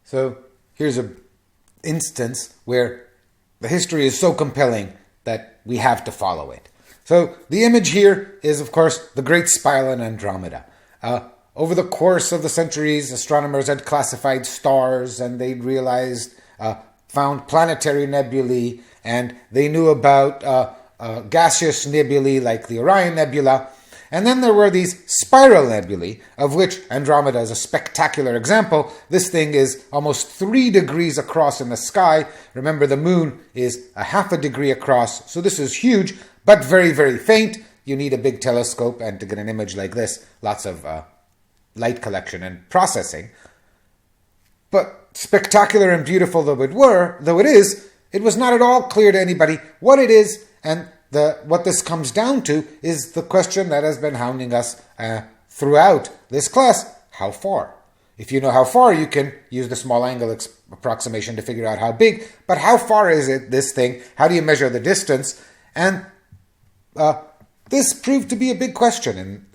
So here's an instance where the history is so compelling that we have to follow it. So the image here is, of course, the Great Spiral in Andromeda. Over the course of the centuries, astronomers had classified stars, and they'd found planetary nebulae, and they knew about gaseous nebulae like the Orion Nebula. And then there were these spiral nebulae, of which Andromeda is a spectacular example. This thing is almost 3 degrees across in the sky. Remember, the moon is a half a degree across, so this is huge, but very, very faint. You need a big telescope, and to get an image like this, lots of light collection and processing. But spectacular and beautiful though it is, it was not at all clear to anybody what it is, and what this comes down to is the question that has been hounding us throughout this class: how far? If you know how far, you can use the small angle approximation to figure out how big, but how far is it, this thing? How do you measure the distance? And this proved to be a big question in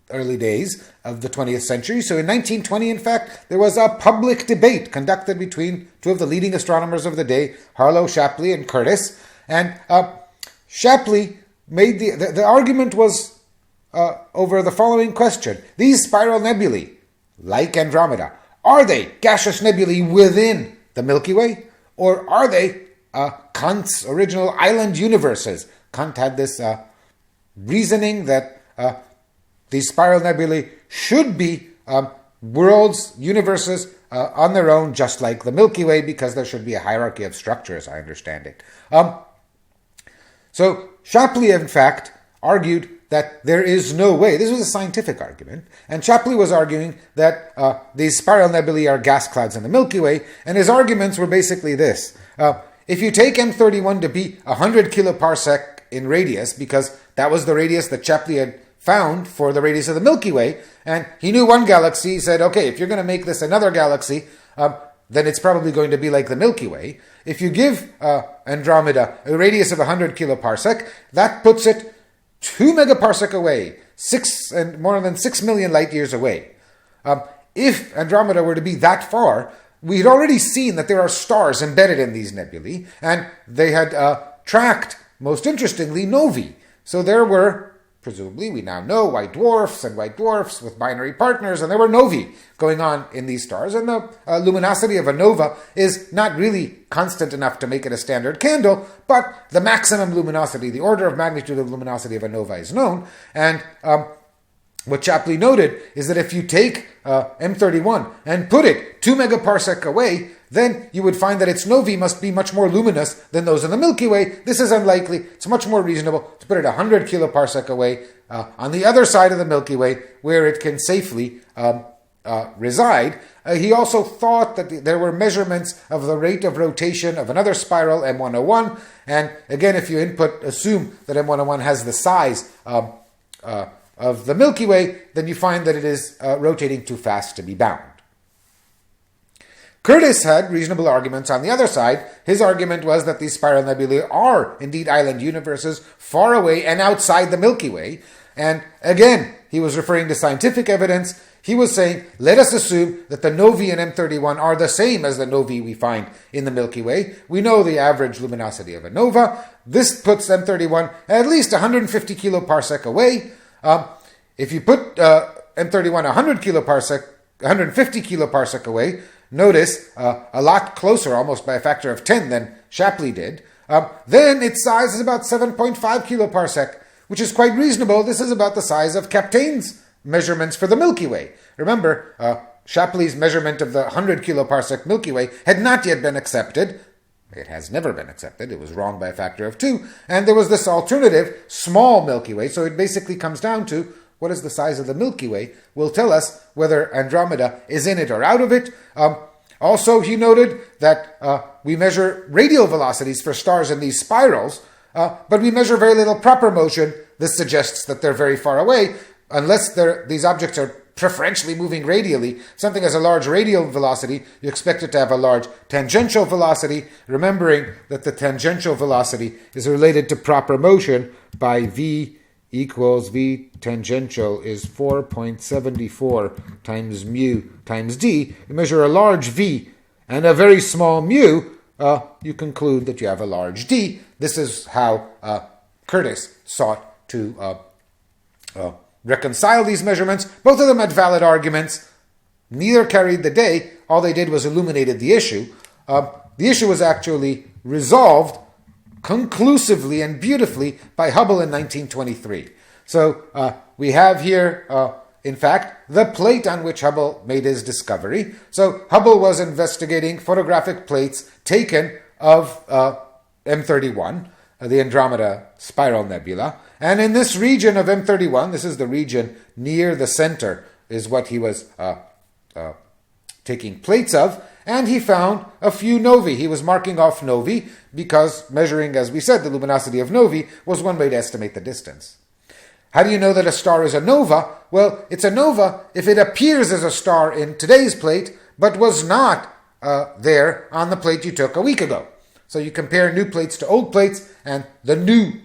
early days of the 20th century. So in 1920, in fact, there was a public debate conducted between two of the leading astronomers of the day, Harlow Shapley and Curtis. And Shapley made the argument was over the following question: these spiral nebulae, like Andromeda, are they gaseous nebulae within the Milky Way, or are they Kant's original island universes? Kant had this reasoning that these spiral nebulae should be worlds, universes on their own, just like the Milky Way, because there should be a hierarchy of structure, as I understand it. So Shapley, in fact, argued that there is no way. This was a scientific argument, and Shapley was arguing that these spiral nebulae are gas clouds in the Milky Way, and his arguments were basically this. If you take M31 to be 100 kiloparsec in radius, because that was the radius that Shapley had found for the radius of the Milky Way, and he knew one galaxy. He said, okay, if you're going to make this another galaxy, then it's probably going to be like the Milky Way. If you give Andromeda a radius of 100 kiloparsec, that puts it 2 megaparsec away, more than 6 million light years away. If Andromeda were to be that far, we'd already seen that there are stars embedded in these nebulae, and they had tracked, most interestingly, novae. So there were, presumably, we now know, white dwarfs with binary partners, and there were novae going on in these stars. And the luminosity of a nova is not really constant enough to make it a standard candle, but the maximum luminosity, the order of magnitude of luminosity of a nova is known. And what Shapley noted is that if you take M31 and put it 2 megaparsec away, then you would find that its novae must be much more luminous than those in the Milky Way. This is unlikely. It's much more reasonable to put it 100 kiloparsec away on the other side of the Milky Way, where it can safely reside. He also thought that there were measurements of the rate of rotation of another spiral, M101. And again, if you assume that M101 has the size of the Milky Way, then you find that it is rotating too fast to be bound. Curtis had reasonable arguments on the other side. His argument was that these spiral nebulae are indeed island universes far away and outside the Milky Way. And again, he was referring to scientific evidence. He was saying, let us assume that the novae in M31 are the same as the novae we find in the Milky Way. We know the average luminosity of a nova. This puts M31 at least 150 kiloparsec away. If you put M31 150 kiloparsec away, notice a lot closer, almost by a factor of 10 than Shapley did, then its size is about 7.5 kiloparsec, which is quite reasonable. This is about the size of Kapteyn's measurements for the Milky Way. Remember, Shapley's measurement of the 100 kiloparsec Milky Way had not yet been accepted. It has never been accepted. It was wrong by a factor of 2. And there was this alternative, small Milky Way. So it basically comes down to what is the size of the Milky Way will tell us whether Andromeda is in it or out of it. Also, he noted that we measure radial velocities for stars in these spirals, but we measure very little proper motion. This suggests that they're very far away, unless these objects are preferentially moving radially. If something has a large radial velocity, you expect it to have a large tangential velocity, remembering that the tangential velocity is related to proper motion by v equals V tangential is 4.74 times mu times d, you measure a large V and a very small mu, you conclude that you have a large d. This is how Curtis sought to reconcile these measurements. Both of them had valid arguments. Neither carried the day. All they did was illuminated the issue. The issue was actually resolved conclusively and beautifully by Hubble in 1923. So we have here, in fact, the plate on which Hubble made his discovery. So Hubble was investigating photographic plates taken of M31, the Andromeda Spiral Nebula. And in this region of M31, this is the region near the center, is what he was taking plates of. And he found a few novae. He was marking off novae because measuring, as we said, the luminosity of novae was one way to estimate the distance. How do you know that a star is a nova? Well, it's a nova if it appears as a star in today's plate, but was not there on the plate you took a week ago. So you compare new plates to old plates, and the new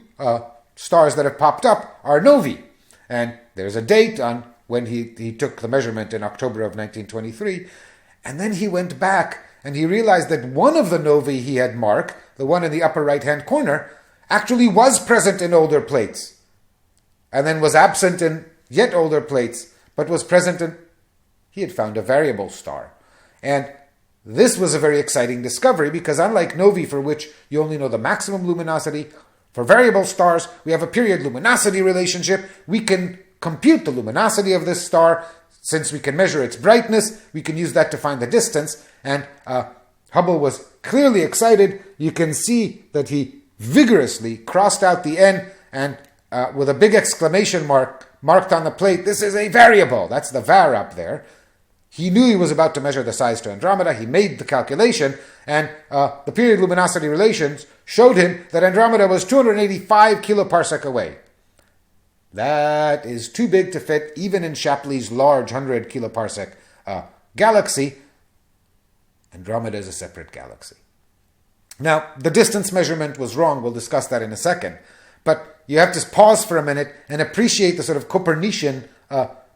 stars that have popped up are novae. And there's a date on when he took the measurement in October of 1923. And then he went back and he realized that one of the novae he had marked, the one in the upper right-hand corner, actually was present in older plates. And then was absent in yet older plates, but was present in... He had found a variable star. And this was a very exciting discovery because unlike novae, for which you only know the maximum luminosity, for variable stars, we have a period luminosity relationship. We can compute the luminosity of this star. Since we can measure its brightness, we can use that to find the distance. And Hubble was clearly excited. You can see that he vigorously crossed out the N and with a big exclamation mark marked on the plate, this is a variable. That's the var up there. He knew he was about to measure the size to Andromeda. He made the calculation, and the period luminosity relations showed him that Andromeda was 285 kiloparsec away. That is too big to fit even in Shapley's large 100 kiloparsec galaxy. Andromeda is a separate galaxy. Now, the distance measurement was wrong. We'll discuss that in a second. But you have to pause for a minute and appreciate the sort of Copernican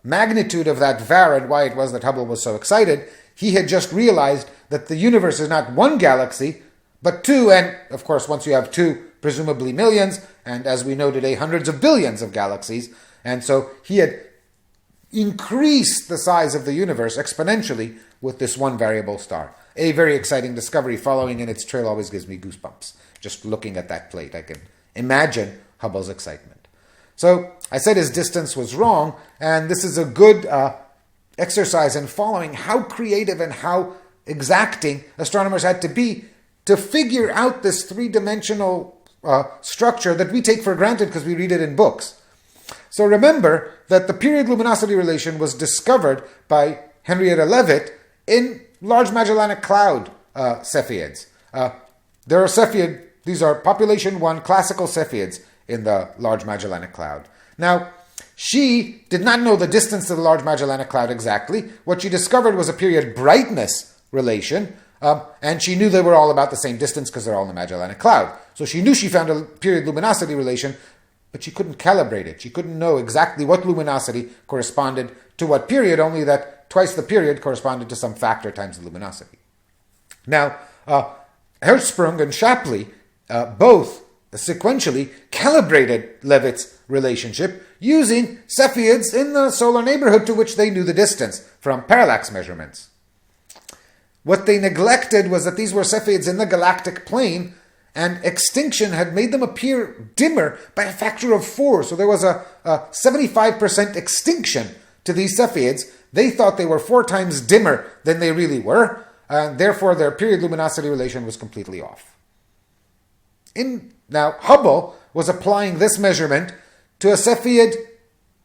magnitude of that var and why it was that Hubble was so excited. He had just realized that the universe is not one galaxy, but two, and of course, once you have two, presumably millions, and as we know today, hundreds of billions of galaxies. And so he had increased the size of the universe exponentially with this one variable star. A very exciting discovery. Following in its trail always gives me goosebumps. Just looking at that plate, I can imagine Hubble's excitement. So I said his distance was wrong, and this is a good exercise in following how creative and how exacting astronomers had to be to figure out this three-dimensional structure that we take for granted because we read it in books. So remember that the period luminosity relation was discovered by Henrietta Leavitt in Large Magellanic Cloud Cepheids. There are Cepheid, these are population 1 classical Cepheids in the Large Magellanic Cloud. Now, she did not know the distance to the Large Magellanic Cloud exactly. What she discovered was a period brightness relation, and she knew they were all about the same distance because they're all in the Magellanic Cloud. So she knew she found a period luminosity relation, but she couldn't calibrate it. She couldn't know exactly what luminosity corresponded to what period, only that twice the period corresponded to some factor times the luminosity. Now, Hertzsprung and Shapley both sequentially calibrated Leavitt's relationship using Cepheids in the solar neighborhood to which they knew the distance from parallax measurements. What they neglected was that these were Cepheids in the galactic plane, and extinction had made them appear dimmer by a factor of 4. So there was a 75% extinction to these Cepheids. They thought they were 4 times dimmer than they really were, and therefore their period luminosity relation was completely off. Now, Hubble was applying this measurement to a Cepheid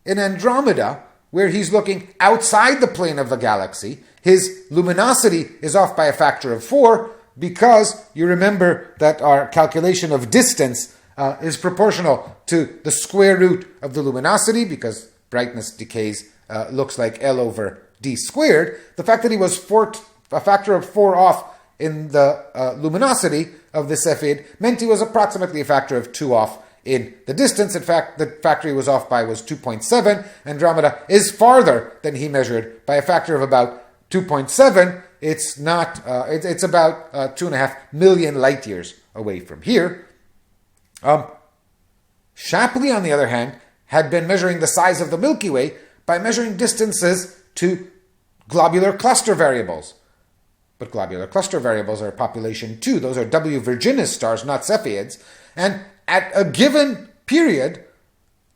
in Andromeda, where he's looking outside the plane of the galaxy. His luminosity is off by a factor of 4 because you remember that our calculation of distance is proportional to the square root of the luminosity because brightness decays looks like L over D squared. The fact that he was a factor of 4 off in the luminosity of the Cepheid meant he was approximately a factor of 2 off in the distance. In fact, the factor he was off by was 2.7. Andromeda is farther than he measured by a factor of about 2.7. It's not. It's about 2.5 million light years away from here. Shapley, on the other hand, had been measuring the size of the Milky Way by measuring distances to globular cluster variables. But globular cluster variables are population 2. Those are W Virginis stars, not Cepheids. And at a given period,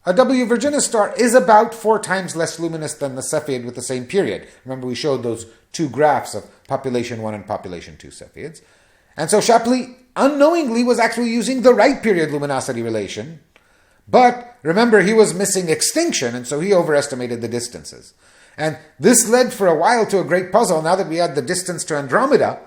a W Virginis star is about 4 times less luminous than the Cepheid with the same period. Remember, we showed those two graphs of population 1 and population 2 Cepheids. And so Shapley unknowingly was actually using the right period luminosity relation. But remember, he was missing extinction, and so he overestimated the distances. And this led for a while to a great puzzle. Now that we had the distance to Andromeda,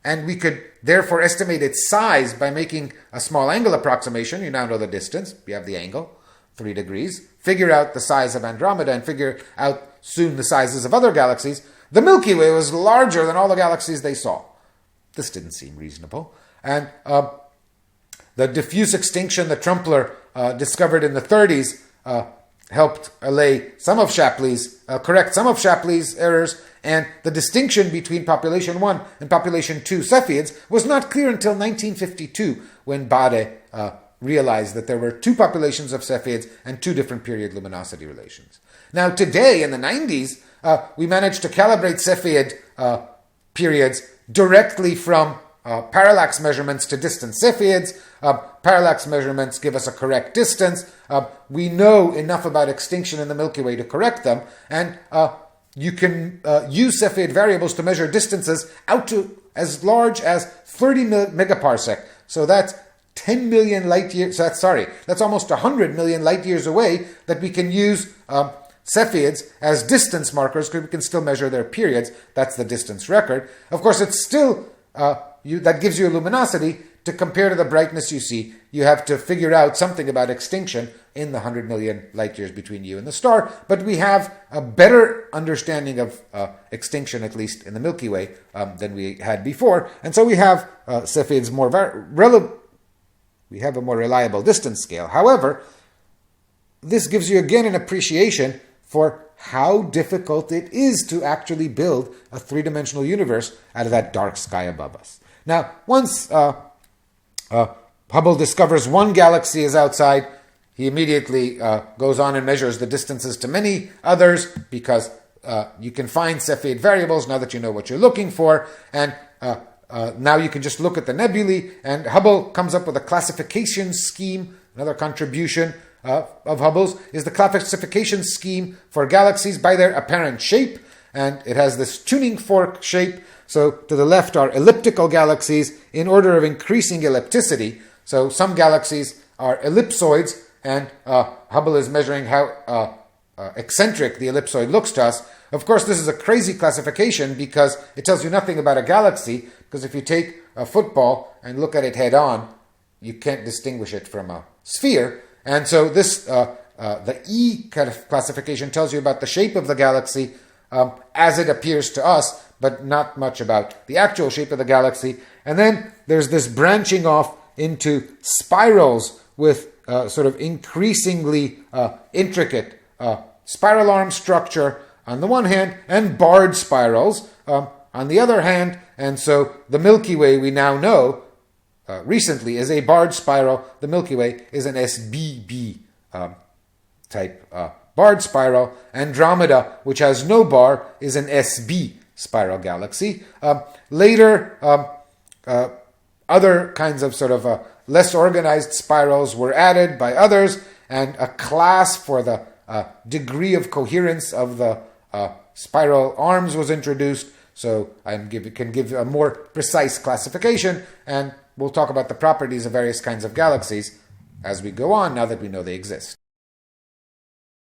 and we could therefore estimate its size by making a small angle approximation. You now know the distance. You have the angle, 3 degrees. Figure out the size of Andromeda and figure out soon the sizes of other galaxies. The Milky Way was larger than all the galaxies they saw. This didn't seem reasonable. And the diffuse extinction that Trumpler discovered in the 30s helped allay some of Shapley's, correct some of Shapley's errors, and the distinction between population 1 and population 2 Cepheids was not clear until 1952, when Bade realized that there were 2 populations of Cepheids and 2 different period luminosity relations. Now today, in the 90s, we managed to calibrate Cepheid periods directly from parallax measurements to distant Cepheids. Parallax measurements give us a correct distance. We know enough about extinction in the Milky Way to correct them, and you can use Cepheid variables to measure distances out to as large as 30 megaparsec. So that's 10 million light years. That's almost 100 million light years away, that we can use Cepheids as distance markers, because we can still measure their periods. That's the distance record. Of course, it's still that gives you a luminosity. To compare to the brightness you see, you have to figure out something about extinction in the 100 million light years between you and the star. But we have a better understanding of extinction, at least in the Milky Way, than we had before. And so we have Cepheids we have a more reliable distance scale. However, this gives you again an appreciation for how difficult it is to actually build a 3-dimensional universe out of that dark sky above us. Now, once Hubble discovers one galaxy is outside, he immediately goes on and measures the distances to many others, because you can find Cepheid variables now that you know what you're looking for, and now you can just look at the nebulae, and Hubble comes up with a classification scheme. Another contribution of Hubble's is the classification scheme for galaxies by their apparent shape, and it has this tuning fork shape. So to the left are elliptical galaxies in order of increasing ellipticity. So some galaxies are ellipsoids, and Hubble is measuring how eccentric the ellipsoid looks to us. Of course, this is a crazy classification because it tells you nothing about a galaxy, because if you take a football and look at it head on, you can't distinguish it from a sphere. And so this, the E kind of classification tells you about the shape of the galaxy as it appears to us, but not much about the actual shape of the galaxy. And then there's this branching off into spirals with sort of increasingly intricate spiral arm structure on the one hand, and barred spirals on the other hand. And so the Milky Way, we now know recently, is a barred spiral. The Milky Way is an SBB type barred spiral. Andromeda, which has no bar, is an SB spiral galaxy. Later, other kinds of sort of less organized spirals were added by others, and a class for the degree of coherence of the spiral arms was introduced. So I can give a more precise classification, and we'll talk about the properties of various kinds of galaxies as we go on, now that we know they exist.